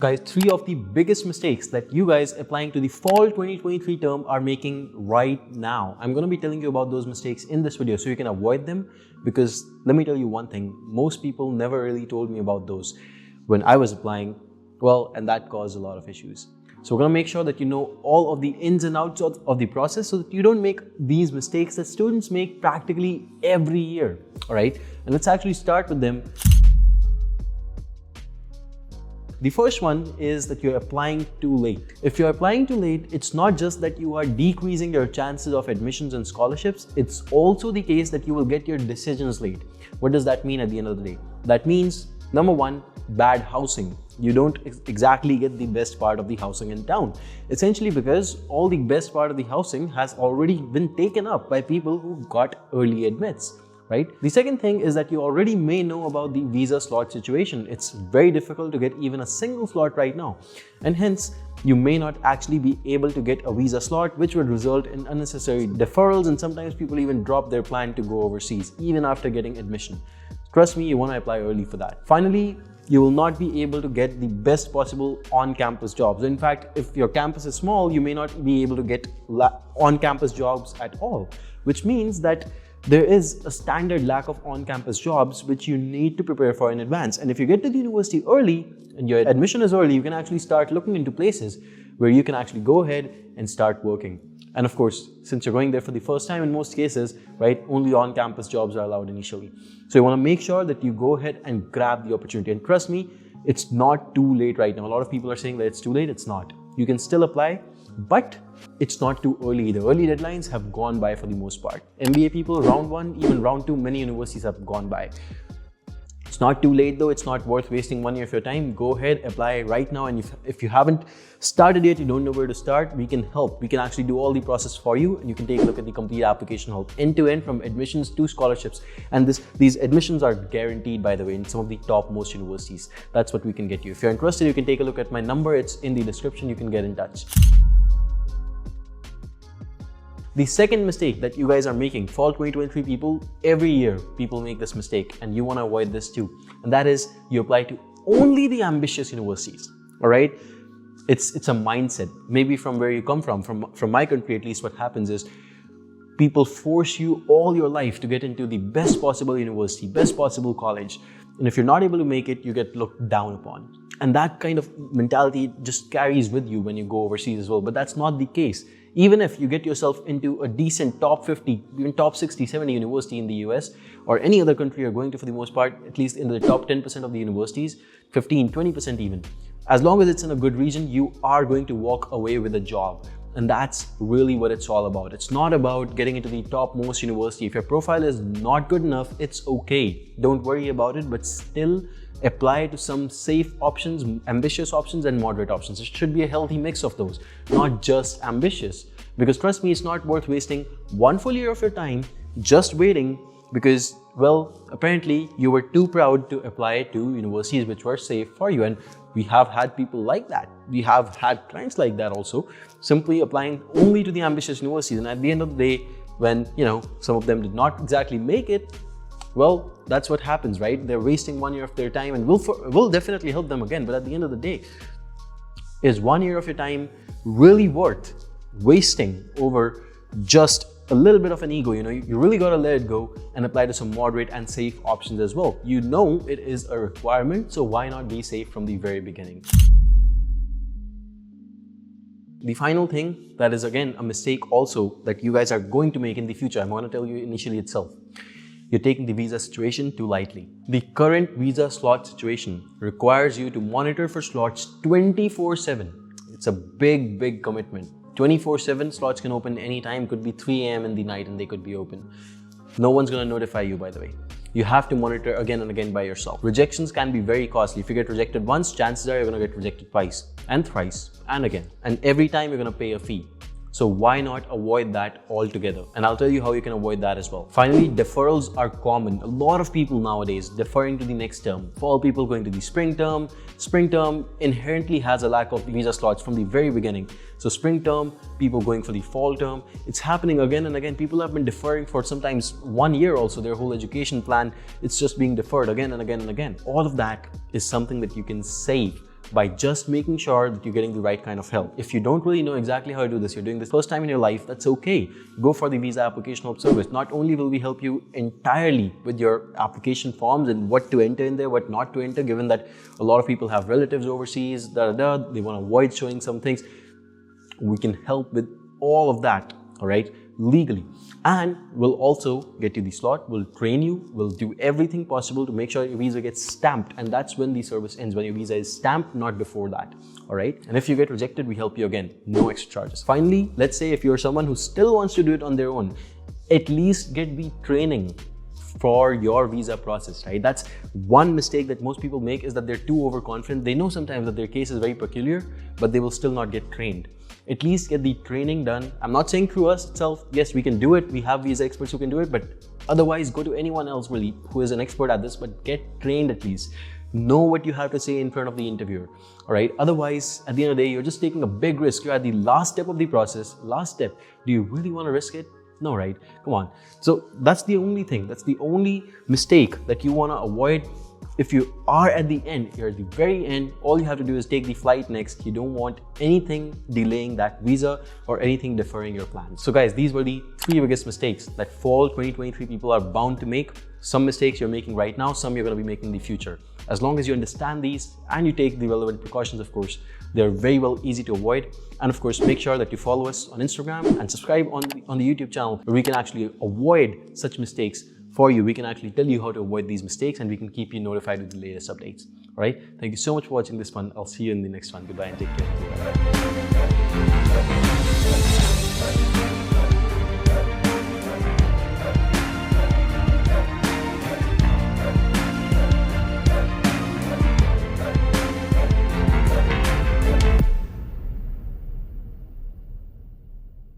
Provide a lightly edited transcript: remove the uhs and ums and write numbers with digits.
Guys, three of the biggest mistakes that you guys applying to the fall 2023 term are making right now. I'm going to be telling you about those mistakes in this video so you can avoid them, because let me tell you one thing, most people never really told me about those when I was applying, and that caused a lot of issues. So we're going to make sure that you know all of the ins and outs of the process so that you don't make these mistakes that students make practically every year. All right, and let's actually start with them. The first one is that you're applying too late. If you're applying too late, it's not just that you are decreasing your chances of admissions and scholarships, it's also the case that you will get your decisions late. What does that mean at the end of the day? That means, number one, bad housing. You don't exactly get the best part of the housing in town. Essentially because all the best part of the housing has already been taken up by people who got early admits. Right? The second thing is that you already may know about the visa slot situation. It's very difficult to get even a single slot right now. And hence, you may not actually be able to get a visa slot, which would result in unnecessary deferrals, and sometimes people even drop their plan to go overseas, even after getting admission. Trust me, you want to apply early for that. Finally, you will not be able to get the best possible on-campus jobs. In fact, if your campus is small, you may not be able to get on-campus jobs at all, which means that there is a standard lack of on-campus jobs which you need to prepare for in advance. And if you get to the university early and your admission is early, you can actually start looking into places where you can actually go ahead and start working. And of course, since you're going there for the first time in most cases, right, only on-campus jobs are allowed initially. So you want to make sure that you go ahead and grab the opportunity. And trust me, it's not too late right now. A lot of people are saying that it's too late. It's not. You can still apply, but it's not too early. The early deadlines have gone by for the most part. MBA people, round one, even round two, many universities have gone by. It's not too late though. It's not worth wasting 1 year of your time. Go ahead, apply right now. And if you haven't started yet, you don't know where to start, we can help. We can actually do all the process for you, and you can take a look at the complete application help end to end from admissions to scholarships. And these admissions are guaranteed, by the way, in some of the top most universities. That's what we can get you. If you're interested, you can take a look at my number. It's in the description. You can get in touch. The second mistake that you guys are making, fall 2023 people, every year people make this mistake, and you want to avoid this too. And that is, you apply to only the ambitious universities. All right, it's a mindset. Maybe from where you come from my country at least, what happens is people force you all your life to get into the best possible university, best possible college. And if you're not able to make it, you get looked down upon. And that kind of mentality just carries with you when you go overseas as well. But that's not the case. Even if you get yourself into a decent top 50, even top 60, 70 university in the US or any other country you're going to for the most part, at least in the top 10% of the universities, 15, 20% even. As long as it's in a good region, you are going to walk away with a job. And that's really what it's all about. It's not about getting into the topmost university. If your profile is not good enough, it's okay. Don't worry about it, but still apply to some safe options, ambitious options, and moderate options. It should be a healthy mix of those, not just ambitious. Because trust me, it's not worth wasting 1 full year of your time just waiting because, apparently you were too proud to apply to universities which were safe for you. And we have had people like that. We have had clients like that also, simply applying only to the ambitious universities. And at the end of the day, when some of them did not exactly make it, that's what happens, right? They're wasting 1 year of their time, and we'll definitely help them again. But at the end of the day, is 1 year of your time really worth wasting over just a little bit of an ego? You really got to let it go and apply to some moderate and safe options as well. You know it is a requirement, so why not be safe from the very beginning? The final thing that is again a mistake also that you guys are going to make in the future, I'm going to tell you initially itself. You're taking the visa situation too lightly. The current visa slot situation requires you to monitor for slots 24/7. It's a big commitment. 24/7 slots can open anytime. Could be 3 a.m. in the night and they could be open. No one's going to notify you, by the way. You have to monitor again and again by yourself. Rejections can be very costly. If you get rejected once, chances are you're going to get rejected twice and thrice and again. And every time you're going to pay a fee. So why not avoid that altogether? And I'll tell you how you can avoid that as well. Finally, deferrals are common. A lot of people nowadays deferring to the next term. Fall people going to the spring term. Spring term inherently has a lack of visa slots from the very beginning. So spring term, people going for the fall term. It's happening again and again. People have been deferring for sometimes 1 year also. Their whole education plan, it's just being deferred again and again and again. All of that is something that you can save by just making sure that you're getting the right kind of help. If you don't really know exactly how to do this, you're doing this first time in your life, that's okay. Go for the visa application help service. Not only will we help you entirely with your application forms and what to enter in there, what not to enter, given that a lot of people have relatives overseas, they want to avoid showing some things. We can help with all of that, all right, legally. And we'll also get you the slot, we'll train you, we'll do everything possible to make sure your visa gets stamped. And that's when the service ends, when your visa is stamped, not before that, all right? And if you get rejected, we help you again, no extra charges. Finally, let's say if you're someone who still wants to do it on their own, at least get the training for your visa process, right? That's one mistake that most people make, is that they're too overconfident. They know sometimes that their case is very peculiar, but they will still not get trained. At least get the training done. I'm not saying through us itself. Yes, we can do it. We have visa experts who can do it, but otherwise go to anyone else really who is an expert at this, but get trained at least. Know what you have to say in front of the interviewer, all right? Otherwise, at the end of the day, you're just taking a big risk. You're at the last step of the process. Last step. Do you really want to risk it? No, right? Come on. So that's the only thing. That's the only mistake that you want to avoid. If you are at the end, you're at the very end, all you have to do is take the flight next. You don't want anything delaying that visa or anything deferring your plans. So guys, these were the 3 biggest mistakes that fall 2023 people are bound to make. Some mistakes you're making right now, some you're going to be making in the future. As long as you understand these and you take the relevant precautions, of course, they're very well easy to avoid. And of course, make sure that you follow us on Instagram and subscribe on the YouTube channel, where we can actually avoid such mistakes for you. We can actually tell you how to avoid these mistakes, and we can keep you notified with the latest updates. All right. Thank you so much for watching this one. I'll see you in the next one. Goodbye and take care.